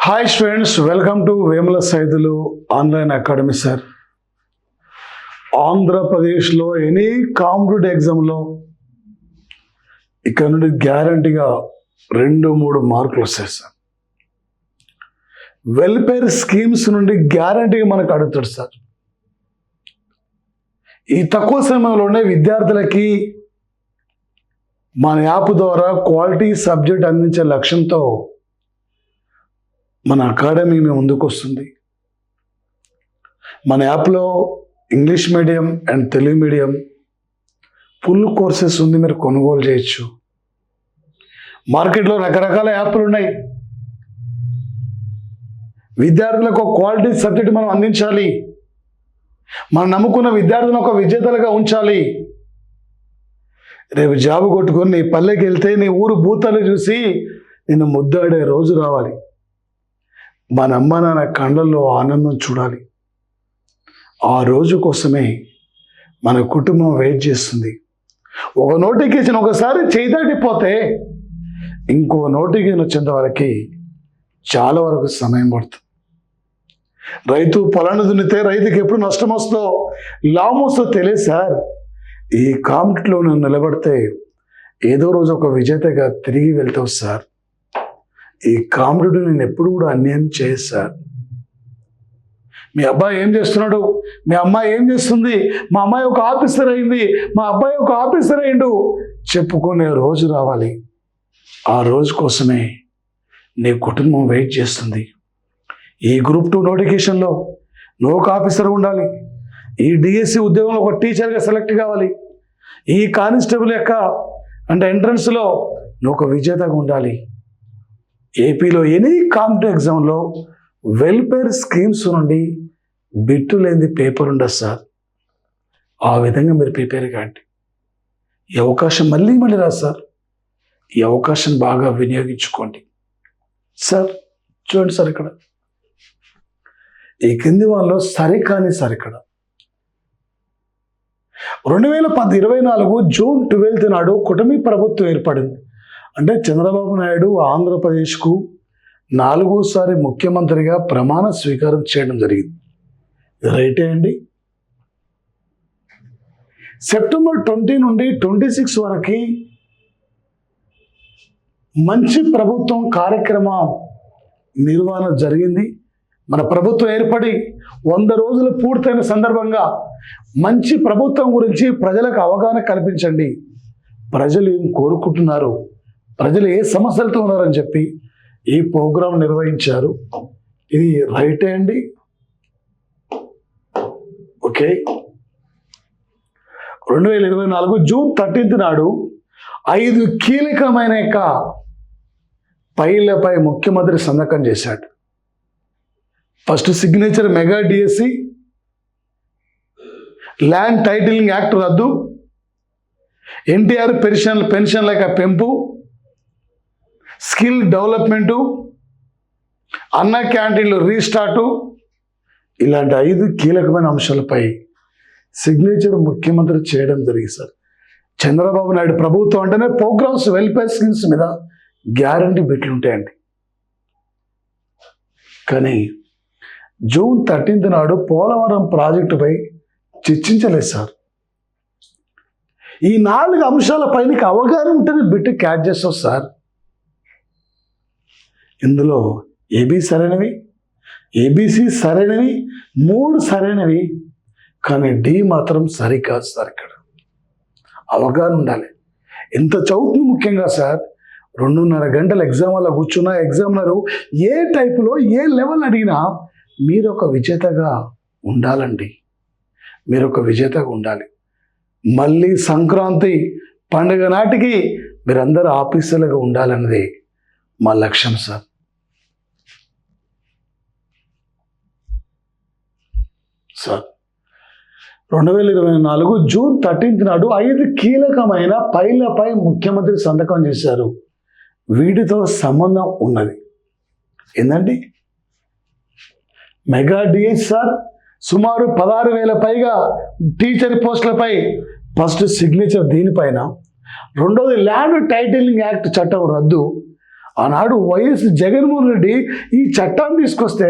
Hi students, welcome to Vemula Saidulu online academy. Sir, ఆంధ్రప్రదేశ్లో any competitive ఎగ్జామ్లో ఇక్కడ నుండి గ్యారంటీగా 2-3 మార్కులు వస్తాయి సార్. వెల్ఫేర్ స్కీమ్స్ నుండి గ్యారంటీగా మనకు అడుగుతాడు సార్. ఈ తక్కువ సమయంలోనే విద్యార్థులకి మన యాప్ ద్వారా క్వాలిటీ సబ్జెక్ట్ అందించే లక్ష్యంతో మన అకాడమీ ముందుకు వస్తుంది. మన యాప్లో English medium and Telugu medium full courses ఉంది, మీరు కొనుగోలు చేయొచ్చు. మార్కెట్లో రకరకాల యాప్లు ఉన్నాయి. విద్యార్థులకు ఒక క్వాలిటీ సబ్జెక్ట్ మనం అందించాలి. మనం నమ్ముకున్న విద్యార్థులను ఒక విజేతలుగా ఉంచాలి. రేపు జాబు కొట్టుకొని నీ పల్లెకి వెళ్తే నీ ఊరు భూతాలు చూసి నిన్ను ముద్దాడే రోజు రావాలి. మన అమ్మ నాన్న కళ్ళల్లో ఆనందం చూడాలి. ఆ రోజు కోసమే మన కుటుంబం వెయిట్ చేస్తుంది. ఒక నోటిఫికేషన్ ఒకసారి చేదాటిపోతే ఇంకో నోటిఫికేషన్ వచ్చేంత వరకు చాలా వరకు సమయం పడుతుంది. రైతు పొలాన్ని దున్నితే రైతుకి ఎప్పుడు నష్టం వస్తుందో లాభం వస్తుందో తెలియదు సార్. ఈ కాంపిటీలో నువ్వు నిలబడితే ఏదో రోజు ఒక విజేతగా తిరిగి వెళ్తావు సార్. ఈ కాంపిటీటివ్ నేను ఎప్పుడు కూడా అన్యాయం చేయదు సార్. మీ అబ్బాయి ఏం చేస్తున్నాడు, మీ అమ్మాయి ఏం చేస్తుంది, మా అమ్మాయి ఒక ఆఫీసర్ అయింది, మా అబ్బాయి ఒక ఆఫీసర్ అయిండు చెప్పుకునే రోజు రావాలి. ఆ రోజు కోసమే నీ కుటుంబం వెయిట్ చేస్తుంది. ఈ గ్రూప్ 2 నోటిఫికేషన్లో నువ్వు ఒక ఆఫీసర్ ఉండాలి. ఈ డిఎస్సి ఉద్యోగంలో ఒక టీచర్గా సెలెక్ట్ కావాలి. ఈ కానిస్టేబుల్ యొక్క ఎంట్రన్స్లో నువ్వు ఒక విజేతగా ఉండాలి. ఏపీలో ఎనీ కాంపిటేటివ్ ఎగ్జామ్లో వెల్ఫేర్ స్కీమ్స్ నుండి బిట్టు లేని పేపర్ ఉండదు సార్. ఆ విధంగా మీరు ప్రిపేర్ కాండి. ఈ అవకాశం మళ్ళీ రాదు సార్. ఈ అవకాశం బాగా వినియోగించుకోండి సార్. చూడండి సార్, ఇక్కడ ఈ కింది వాళ్ళలో సరికాని సార్, ఇక్కడ 2024 జూన్ 12 నాడు కూటమి ప్రభుత్వం ఏర్పడింది. అంటే చంద్రబాబు నాయుడు ఆంధ్రప్రదేశ్కు 4వసారి ముఖ్యమంత్రిగా ప్రమాణ స్వీకారం చేయడం జరిగింది. రైటే అండి. సెప్టెంబర్ 20 నుండి 26 వరకు మంచి ప్రభుత్వం కార్యక్రమం నిర్వహణ జరిగింది. మన ప్రభుత్వం ఏర్పడి 100 రోజులు పూర్తయిన సందర్భంగా మంచి ప్రభుత్వం గురించి ప్రజలకు అవగాహన కల్పించండి. ప్రజలు ఏం కోరుకుంటున్నారు, ప్రజలు ఏ సమస్యలతో ఉన్నారని చెప్పి ఈ ప్రోగ్రాం నిర్వహించారు. ఇది రైటే అండి. ఓకే. 2024 జూన్ 13 నాడు 5 కీలకమైన ఫైళ్లపై ముఖ్యమంత్రి సంతకం చేశాడు. First signature mega DSC, land titling act రద్దు, ఎన్టీఆర్ పెన్షన్ల పెంపు, స్కిల్ డెవలప్మెంటు, అన్న క్యాంటీన్లు రీస్టార్టు, ఇలాంటి 5 కీలకమైన అంశాలపై సిగ్నేచర్ ముఖ్యమంత్రి చేయడం జరిగింది సార్. చంద్రబాబు నాయుడు ప్రభుత్వం అంటేనే ప్రోగ్రామ్స్, వెల్ఫేర్ స్కీమ్స్ మీద గ్యారంటీ బిట్లు ఉంటాయండి. కానీ జూన్ 13 నాడు పోలవరం ప్రాజెక్టుపై చర్చించలేదు సార్. ఈ 4 అంశాలపై నీకు అవగాహన ఉంటేనే బిట్టు క్యాచ్ చేస్తావు సార్. ఇందులో ఏబీ సరైనవి, ఏబీసీ సరైనవి, 3 సరైనవి, కానీ డి మాత్రం సరికాదు సార్. ఇక్కడ అవగాహన ఉండాలి. ఎంత చదువుతుంది ముఖ్యంగా సార్. 2.5 గంటల ఎగ్జామ్ వల్ల కూర్చున్న ఎగ్జామినరు ఏ టైపులో ఏ లెవెల్ అడిగినా మీరు ఒక విజేతగా ఉండాలండి. మీరు ఒక విజేతగా ఉండాలి. మళ్ళీ సంక్రాంతి పండుగ నాటికి మీరందరూ ఆఫీసర్లుగా ఉండాలన్నది మా లక్ష్యం సార్. సార్, 2024 జూన్ 13 నాడు 5 కీలకమైన ఫైళ్లపై ముఖ్యమంత్రి సంతకం చేశారు. వీటితో సంబంధం ఉన్నది ఏంటండి? మెగా డిఎస్ సార్, సుమారు 16,000 పైగా టీచర్ పోస్టులపై ఫస్ట్ సిగ్నేచర్ దీనిపైన. రెండోది ల్యాండ్ టైటిలింగ్ యాక్ట్ చట్టం రద్దు. ఆనాడు వైఎస్ జగన్మోహన్ రెడ్డి ఈ చట్టాన్ని తీసుకొస్తే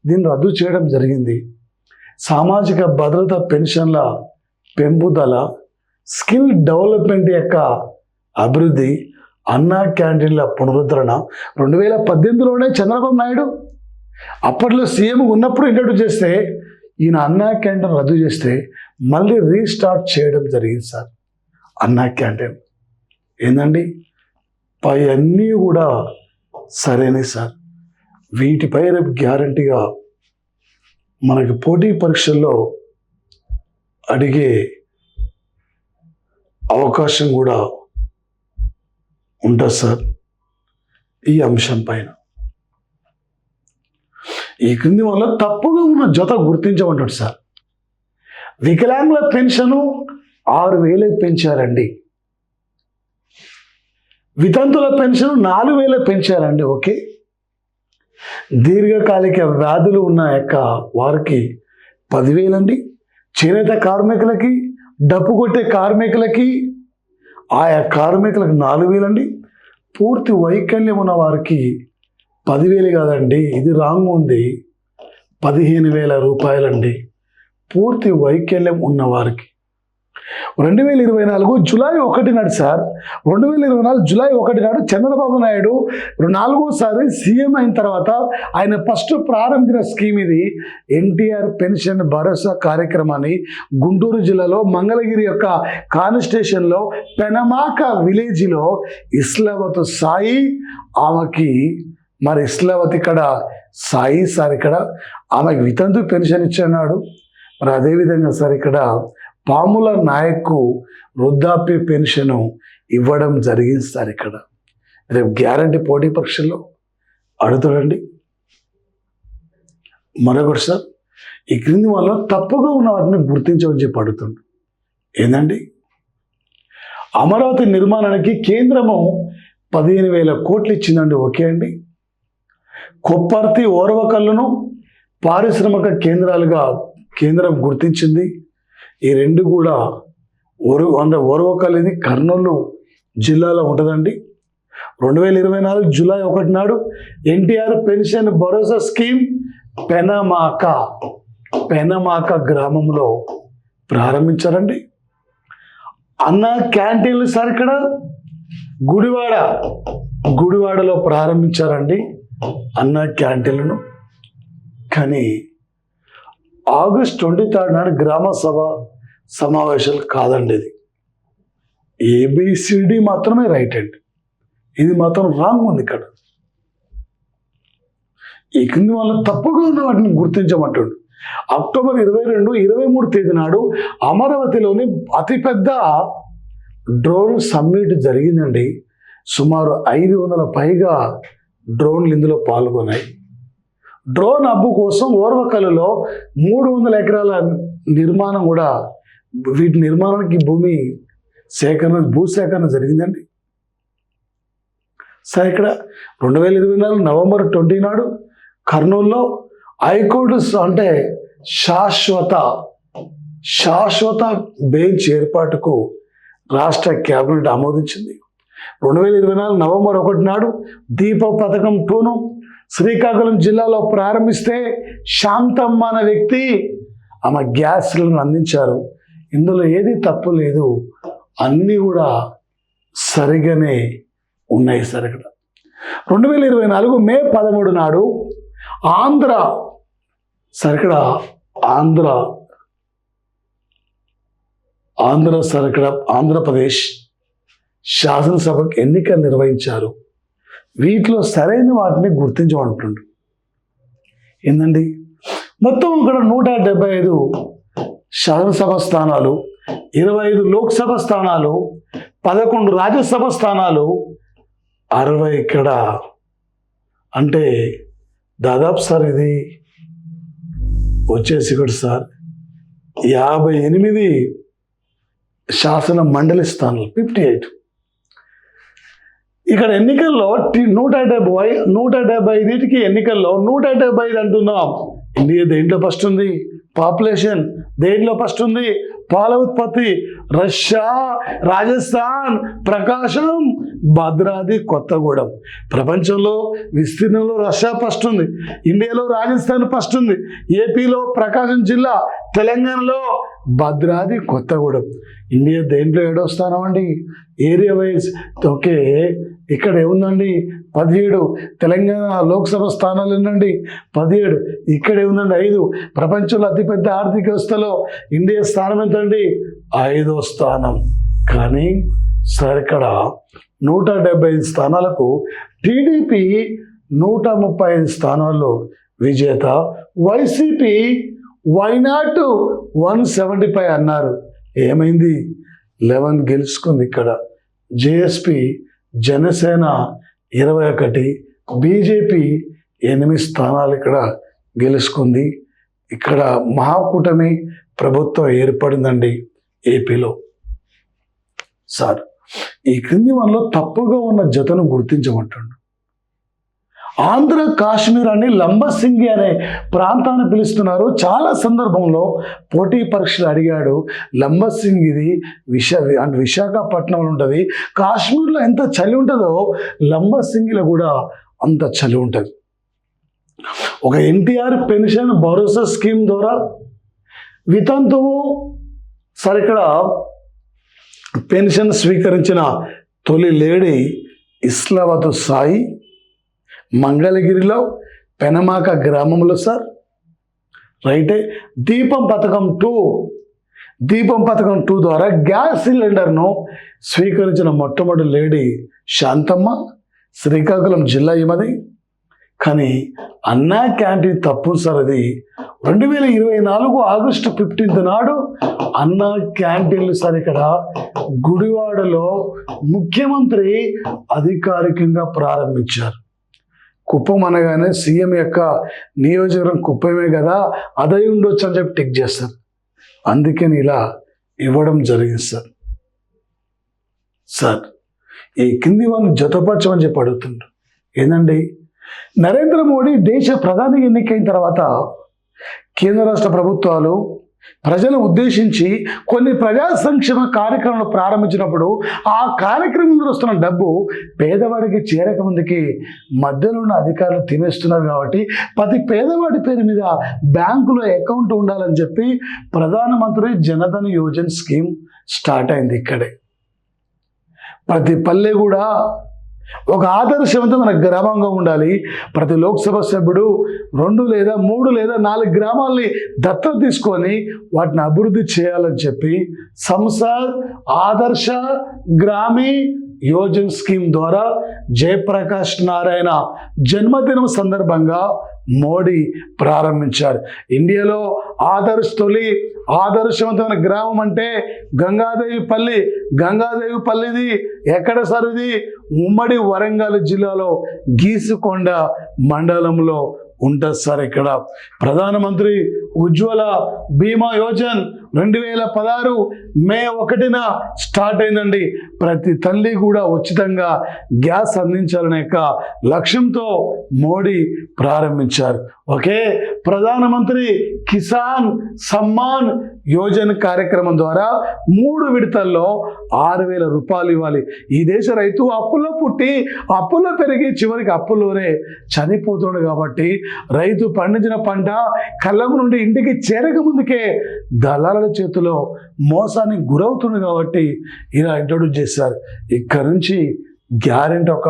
దీన్ని రద్దు చేయడం జరిగింది. సామాజిక భద్రత పెన్షన్ల పెంపుదల, స్కిల్ డెవలప్మెంట్ యొక్క అభివృద్ధి, అన్నా క్యాంటీన్ల పునరుద్ధరణ 2018లోనే చంద్రబాబు నాయుడు అప్పట్లో సీఎం ఉన్నప్పుడు ఇంట్రడ్యూస్ చేస్తే, ఈయన అన్నా క్యాంటీన్ రద్దు చేస్తే మళ్ళీ రీస్టార్ట్ చేయడం జరిగింది సార్. అన్నా క్యాంటీన్ ఏందండి, పై అన్నీ కూడా సరైనవి సార్. వీటిపై రేపు గ్యారంటీగా మనకి పోటీ పరీక్షల్లో అడిగే అవకాశం కూడా ఉంటుంది సార్. ఈ అంశం పైన ఈ క్రింది వల్ల తప్పుగా ఉన్న జత గుర్తించమంటాడు సార్. వికలాంగుల పెన్షను 6,000 పెంచారండి. వితంతుల పెన్షన్ 4,000 పెంచారండి. ఓకే, దీర్ఘకాలిక వ్యాధులు ఉన్న యొక్క వారికి 10,000 అండి. చేనేత కార్మికులకి, డప్పు కొట్టే కార్మికులకి, ఆయా కార్మికులకు 4,000 అండి. పూర్తి వైకల్యం ఉన్న వారికి 10,000 కాదండి, ఇది రాంగ్ ఉంది, 15,000 రూపాయలండి పూర్తి వైకల్యం ఉన్నవారికి. 2024 జూలై 1 నాడు సార్, 2024 జూలై 1 నాడు చంద్రబాబు నాయుడు 4వ సీఎం అయిన తర్వాత ఆయన ఫస్ట్ ప్రారంభించిన స్కీమ్ ఇది. ఎన్టీఆర్ పెన్షన్ భరోసా కార్యక్రమాన్ని గుంటూరు జిల్లాలో మంగళగిరి యొక్క కాన్స్టిట్యూషన్లో పెనమాక విలేజ్లో ఇస్లావత్ సాయి, ఆమెకి మరి ఇస్లావత్ ఇక్కడ సాయి సార్ ఇక్కడ ఆమెకి వితంతు పెన్షన్ ఇచ్చాడు. మరి అదేవిధంగా సార్ ఇక్కడ పాముల నాయకు వృద్ధాప్య పెన్షన్ ఇవ్వడం జరిగింది సార్. ఇక్కడ రేపు గ్యారంటీ పోటీ పరీక్షల్లో అడుగుతాడండి. మరొకటి సార్, ఈ క్రింది వల్ల తప్పుగా ఉన్న వాటిని గుర్తించమని చెప్పి అడుగుతుండు. ఏందండి, అమరావతి నిర్మాణానికి కేంద్రము 15,000 కోట్లు ఇచ్చిందండి. ఓకే అండి, కొప్పర్తి, ఓర్వకల్లును పారిశ్రామిక కేంద్రాలుగా కేంద్రం గుర్తించింది. ఈ రెండు కూడా ఓర్వకల్ ఇది కర్నూలు జిల్లాలో ఉంటుందండి. 2024 జూలై 1 నాడు ఎన్టీఆర్ పెన్షన్ భరోసా స్కీమ్ పెనమాక గ్రామంలో ప్రారంభించారండి. అన్న క్యాంటీన్లు సార్ ఇక్కడ గుడివాడలో ప్రారంభించారండి అన్న క్యాంటీన్లను. కానీ ఆగస్ట్ 23 నాడు గ్రామ సభ సమావేశాలు కాదండి. ఇది ABCD మాత్రమే రైట్ అండి, ఇది మాత్రం రాంగ్ ఉంది ఇక్కడ. ఈ కింది వల్ల తప్పుగా ఉన్న వాటిని గుర్తించమంటాడు. అక్టోబర్ 22, 23 తేదీ నాడు అమరావతిలోని అతిపెద్ద డ్రోన్ సమ్మిట్ జరిగిందండి. సుమారు 500 పైగా డ్రోన్లు ఇందులో పాల్గొన్నాయి. డ్రోన్ హబ్బు కోసం ఓర్వకల్లులో 300 ఎకరాల నిర్మాణం కూడా, వీటి నిర్మాణానికి భూసేకరణ జరిగిందండి. సరే ఇక్కడ 2024 నవంబర్ 20 నాడు కర్నూలులో హైకోర్టు అంటే శాశ్వత బెంచ్ ఏర్పాటుకు రాష్ట్ర కేబినెట్ ఆమోదించింది. 2024 నవంబర్ 1 నాడు దీప పథకం 2ను శ్రీకాకుళం జిల్లాలో ప్రారంభిస్తే శాంతమ్మ అనే వ్యక్తి ఆమె గ్యాస్ సిలిండర్ అందించారు. ఇందులో ఏది తప్పు లేదు, అన్నీ కూడా సరిగానే ఉన్నాయి సార్. ఇక్కడ 2024 మే 13 నాడు ఆంధ్రప్రదేశ్ శాసనసభకు ఎన్నికలు నిర్వహించారు. వీటిలో సరైన వాటిని గుర్తించమంటుండు. ఏందండి, మొత్తం ఇక్కడ 175 శాసనసభ స్థానాలు, 25 లోక్సభ స్థానాలు, 11 రాజ్యసభ స్థానాలు, 60 ఇక్కడ అంటే దాదాపు సార్ ఇది వచ్చేసి కూడా సార్ 58 శాసన మండలి స్థానాలు, 58. ఇక్కడ ఎన్నికల్లో 175 ఎన్నికల్లో 175 అంటున్నాం. ఇండియా దేంట్లో ఫస్ట్ ఉంది, పాపులేషన్ దేంట్లో ఫస్ట్ ఉంది, పాల ఉత్పత్తి రష్యా, రాజస్థాన్, ప్రకాశం, భద్రాద్రి కొత్తగూడెం. ప్రపంచంలో విస్తీర్ణంలో రష్యా ఫస్ట్ ఉంది, ఇండియాలో రాజస్థాన్ ఫస్ట్ ఉంది, ఏపీలో ప్రకాశం జిల్లా, తెలంగాణలో భద్రాద్రి కొత్తగూడెం. ఇండియా దేంట్లో 7వ స్థానం అండి ఏరియా వైజ్. ఓకే, ఇక్కడ ఏముందండి 17. తెలంగాణ లోక్సభ స్థానాలు ఏంటండి 17. ఇక్కడ ఏముందండి 5. ప్రపంచంలో అతిపెద్ద ఆర్థిక వ్యవస్థలో ఇండియా స్థానం ఎంతండి 5వ స్థానం. కానీ సార్ ఇక్కడ 175 స్థానాలకు టీడీపీ 135 స్థానాల్లో విజేత. వైసీపీ వైనాట్ 175 అన్నారు, ఏమైంది 11 గెలుచుకుంది ఇక్కడ. జేఎస్పీ జనసేన 21, బీజేపీ 8 స్థానాలు ఇక్కడ గెలుచుకుంది. ఇక్కడ మహాకూటమి ప్రభుత్వం ఏర్పడిందండి ఏపీలో. సార్ ఈ క్రింది వనలో తప్పుగా ఉన్న జతను గుర్తించమంటాడు. ఆంధ్ర కాశ్మీర్ అని లంబసింగి అనే ప్రాంతాన్ని పిలుస్తున్నారు. చాలా సందర్భంలో పోటీ పరీక్షలు అడిగాడు. లంబసింగిది అంటే విశాఖపట్నంలో ఉంటుంది. కాశ్మీర్లో ఎంత చలి ఉంటుందో లంబసింగిలో కూడా అంత చలి ఉంటుంది. ఒక ఎన్టీఆర్ పెన్షన్ భరోసా స్కీమ్ ద్వారా వితంతువు సరే ఇక్కడ పెన్షన్ స్వీకరించిన తొలి లేడీ ఇస్లావతు సాయి మంగళగిరిలో పెనమాక గ్రామంలో సార్. రైటే. దీపం పథకం 2 ద్వారా గ్యాస్ సిలిండర్ను స్వీకరించిన మొట్టమొదటి లేడీ శాంతమ్మ, శ్రీకాకుళం జిల్లా ఈమెది. కానీ అన్నా క్యాంటీన్ తప్పు సార్. అది 2024 ఆగస్టు 15 నాడు అన్నా క్యాంటీన్లు సార్ ఇక్కడ గుడివాడలో ముఖ్యమంత్రి అధికారికంగా ప్రారంభించారు. కుప్పం అనగానే సీఎం యొక్క నియోజకవర్గం కుప్పమే కదా, అదై ఉండొచ్చు అని చెప్పి టిక్ చేస్తారు. అందుకని ఇలా ఇవ్వడం జరిగింది సార్. సార్ ఈ కింది వాళ్ళు జతపరచమని చెప్పి అడుగుతుండ్రు. ఏంటండి, నరేంద్ర మోడీ దేశ ప్రధాని ఎన్నికైన తర్వాత కేంద్ర రాష్ట్ర ప్రభుత్వాలు ప్రజలను ఉద్దేశించి కొన్ని ప్రజా సంక్షేమ కార్యక్రమాలు ప్రారంభించినప్పుడు ఆ కార్యక్రమంలో వస్తున్న డబ్బు పేదవాడికి చేరక ముందుకి మధ్యలో ఉన్న అధికారులు తినేస్తున్నారు. కాబట్టి ప్రతి పేదవాడి పేరు మీద బ్యాంకులో అకౌంట్ ఉండాలని చెప్పి ప్రధానమంత్రి జనధన్ యోజన స్కీమ్ స్టార్ట్ అయింది. ఇక్కడే ప్రతి పల్లె కూడా ఒక ఆదర్శవంతమైన గ్రామంగా ఉండాలి. ప్రతి లోక్సభ సభ్యుడు 2 లేదా 3 లేదా 4 గ్రామాల్ని దత్తత తీసుకొని వాటిని అభివృద్ధి చేయాలని చెప్పి సంసద్ ఆదర్శ గ్రామీ యోజన స్కీమ్ ద్వారా జయప్రకాష్ నారాయణ జన్మదినం సందర్భంగా మోడీ ప్రారంభించారు. ఇండియాలో తొలి ఆదర్శవంతమైన గ్రామం అంటే గంగాదేవిపల్లిది ఎక్కడ సార్? ఇది ఉమ్మడి వరంగల్ జిల్లాలో గీసుకొండ మండలంలో ఉంటుంది సార్. ఇక్కడ ప్రధానమంత్రి ఉజ్వల బీమా యోజన 2016 మే 1న స్టార్ట్ అయిందండి. ప్రతి తల్లి కూడా ఉచితంగా గ్యాస్ అందించాలనే లక్ష్యంతో మోడీ ప్రారంభించారు. ఓకే, ప్రధానమంత్రి కిసాన్ సమ్మాన్ యోజన కార్యక్రమం ద్వారా 3 విడతల్లో 6,000 రూపాయలు ఇవ్వాలి. ఈ దేశ రైతు అప్పులో పుట్టి అప్పులో పెరిగి చివరికి అప్పులోనే చనిపోతున్నాడు. కాబట్టి రైతు పండించిన పంట కళ్ళం నుండి ఇంటికి చేరక ముందుకే దళాల చేతిలో మోసానికి గురవుతుంది. కాబట్టి ఇలా ఇంట్రొడ్యూస్ చేశారు. ఇక్కడ నుంచి గ్యారెంటీ ఒక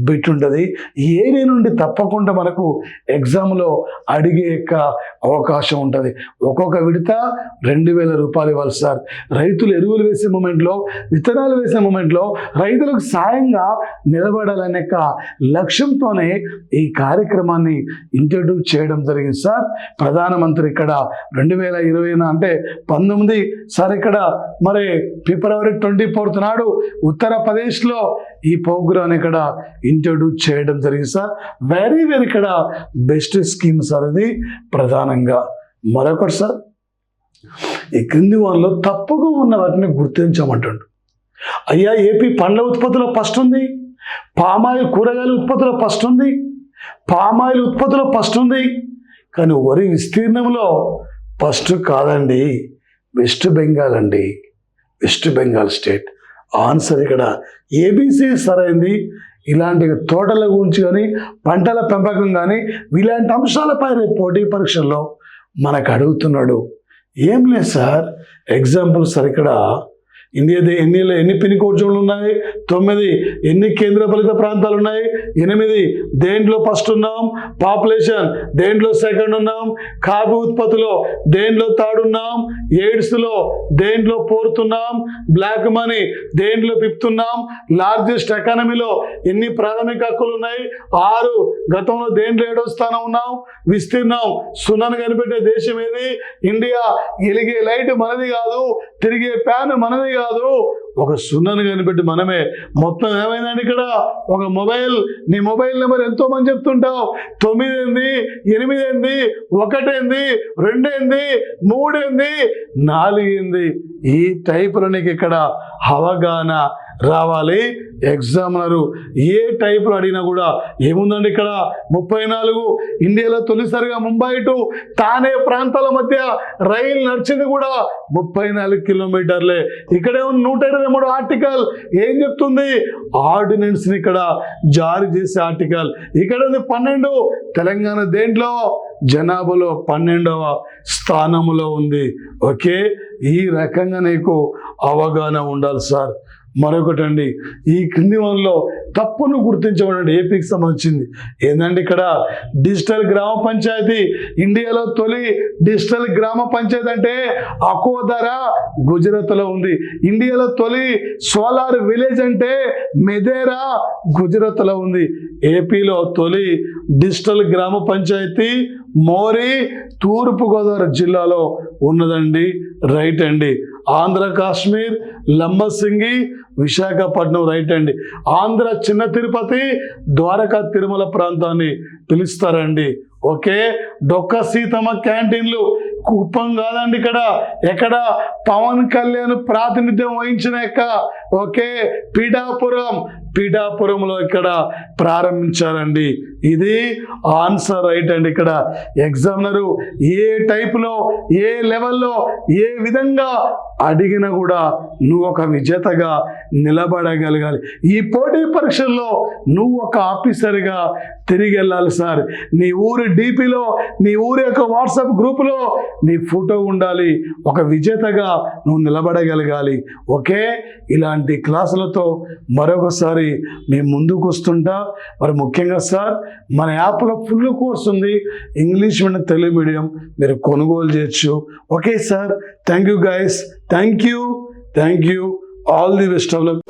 బిట్ ఉంటుంది. ఈ ఏరియా నుండి తప్పకుండా మనకు ఎగ్జామ్లో అడిగే అవకాశం ఉంటుంది. ఒక్కొక్క విడత 2,000 రూపాయలు ఇవ్వాలి సార్. రైతులు ఎరువులు వేసే మూమెంట్లో, విత్తనాలు వేసే మూమెంట్లో రైతులకు సాయంగా నిలబడాలనే లక్ష్యంతోనే ఈ కార్యక్రమాన్ని ఇంట్రడ్యూస్ చేయడం జరిగింది సార్. ప్రధానమంత్రి ఇక్కడ 2020 అంటే 19 సార్ ఇక్కడ మరి ఫిబ్రవరి 24 నాడు ఉత్తరప్రదేశ్లో ఈ ప్రోగ్రామ్ ఇక్కడ ఇంట్రడ్యూస్ చేయడం జరిగింది సార్. వెరీ ఇక్కడ బెస్ట్ స్కీమ్ సార్ ఇది ప్రధానంగా. మరొకటి సార్, ఈ క్రింది వాళ్ళలో తప్పుగా ఉన్న వాటిని గుర్తించమంటాడు. అయ్యా, ఏపీ పండ్ల ఉత్పత్తిలో ఫస్ట్ ఉంది, పామాయిల్ కూరగాయల ఉత్పత్తిలో ఫస్ట్ ఉంది, పామాయిల్ ఉత్పత్తిలో ఫస్ట్ ఉంది. కానీ వరి విస్తీర్ణంలో ఫస్ట్ కాదండి. వెస్ట్ బెంగాల్ అండి, వెస్ట్ బెంగాల్ స్టేట్. ఆన్సర్ ఇక్కడ ఏబిసి సరైంది. ఇలాంటి తోటల గురించి కానీ పంటల పెంపకం కానీ ఇలాంటి అంశాలపై రేపు పోటీ పరీక్షల్లో మనకు అడుగుతున్నాడు. ఏం లేదు సార్, ఎగ్జాంపుల్ సార్ ఇక్కడ ఇండియాది ఎన్ని పిన్ కోడ్ జోన్లు ఉన్నాయి? 9. ఎన్ని కేంద్రపాలిత ప్రాంతాలు ఉన్నాయి? 8. దేంట్లో ఫస్ట్ ఉన్నాం? పాపులేషన్ దేంట్లో సెకండ్ ఉన్నాం? కాఫీ ఉత్పత్తిలో దేంట్లో థర్డ్ ఉన్నాం? ఎయిడ్స్లో దేంట్లో 4th ఉన్నాం? బ్లాక్ మనీ దేంట్లో 5th ఉన్నాం? లార్జెస్ట్ ఎకానమీలో ఎన్ని ప్రాథమిక హక్కులు ఉన్నాయి? 6. గతంలో దేంట్లో 7వ స్థానం ఉన్నాం? విస్తీర్ణం సున్నాను కనిపెట్టే దేశం ఏది? ఇండియా. ఎలిగే లైట్ మనది కాదు, తిరిగే ఫ్యాన్ మనది కాదు, ఒక సున్నాను కనిపెట్టి మనమే. మొత్తం ఏమైందండి ఇక్కడ? ఒక మొబైల్. నీ మొబైల్ నెంబర్ ఎంతో మంది చెప్తుంటావు. 9 ఏంది, 8 ఏంది, 1 ఏంది, 2 ఏంది, 3 ఏంది, 4 ఏంది? ఈ టైపులో నీకు ఇక్కడ అవగాహన రావాలి. ఎగ్జామినరు ఏ టైపులో అడిగినా కూడా ఏముందండి ఇక్కడ 34. ఇండియాలో తొలిసారిగా ముంబై టు తానే ప్రాంతాల మధ్య రైలు నడిచింది కూడా 34 కిలోమీటర్లే. ఇక్కడేమో 123 ఆర్టికల్ ఏం చెప్తుంది? ఆర్డినెన్స్ని ఇక్కడ జారీ చేసే ఆర్టికల్. ఇక్కడ ఉంది 12. తెలంగాణ దేంట్లో? జనాభాలో 12వ స్థానంలో ఉంది. ఓకే, ఈ రకంగా నీకు అవగాహన ఉండాలి సార్. మరొకటండి, ఈ క్రింది వనలో తప్పును గుర్తించబడండి. ఏపీకి సంబంధించింది ఏంటంటే ఇక్కడ డిజిటల్ గ్రామ పంచాయతీ. ఇండియాలో తొలి డిజిటల్ గ్రామ పంచాయతీ అంటే అకోదరా గుజరాత్లో ఉంది. ఇండియాలో తొలి సోలార్ విలేజ్ అంటే మెదేరా గుజరాత్లో ఉంది. ఏపీలో తొలి డిజిటల్ గ్రామ పంచాయతీ మోరి తూర్పుగోదావరి జిల్లాలో ఉన్నదండి. రైట్ అండి. ఆంధ్ర కాశ్మీర్ లంబసింగి విశాఖపట్నం. రైట్ అండి. ఆంధ్ర చిన్న తిరుపతి ద్వారకా తిరుమల ప్రాంతాన్ని పిలుస్తారండి. ఓకే, డొక్క సీతమ్మ క్యాంటీన్లు కుప్పం కాదండి ఇక్కడ. ఎక్కడ? పవన్ కళ్యాణ్ ప్రాతినిధ్యం వహించిన ఓకే పీఠాపురంలో ఇక్కడ ప్రారంభించారండి. ఇది ఆన్సర్. రైట్ అండి. ఇక్కడ ఎగ్జామినరు ఏ టైపులో ఏ లెవెల్లో ఏ విధంగా అడిగినా కూడా నువ్వు ఒక విజేతగా నిలబడగలగాలి. ఈ పోటీ పరీక్షల్లో నువ్వు ఒక ఆఫీసర్గా తిరిగి వెళ్ళాలి సార్. నీ ఊరి డీపీలో, నీ ఊరి యొక్క వాట్సాప్ గ్రూపులో నీ ఫోటో ఉండాలి. ఒక విజేతగా నువ్వు నిలబడగలగాలి. ఓకే, ఇలాంటి క్లాసులతో మరొకసారి మేము ముందుకు వస్తుంటా. మరి ముఖ్యంగా సార్ మన యాప్లో ఫుల్ కోర్స్ ఉంది, ఇంగ్లీష్ మీడియం తెలుగు మీడియం, మీరు కొనుగోలు చేయొచ్చు. Okay sir, thank you guys, thank you, all the best of luck.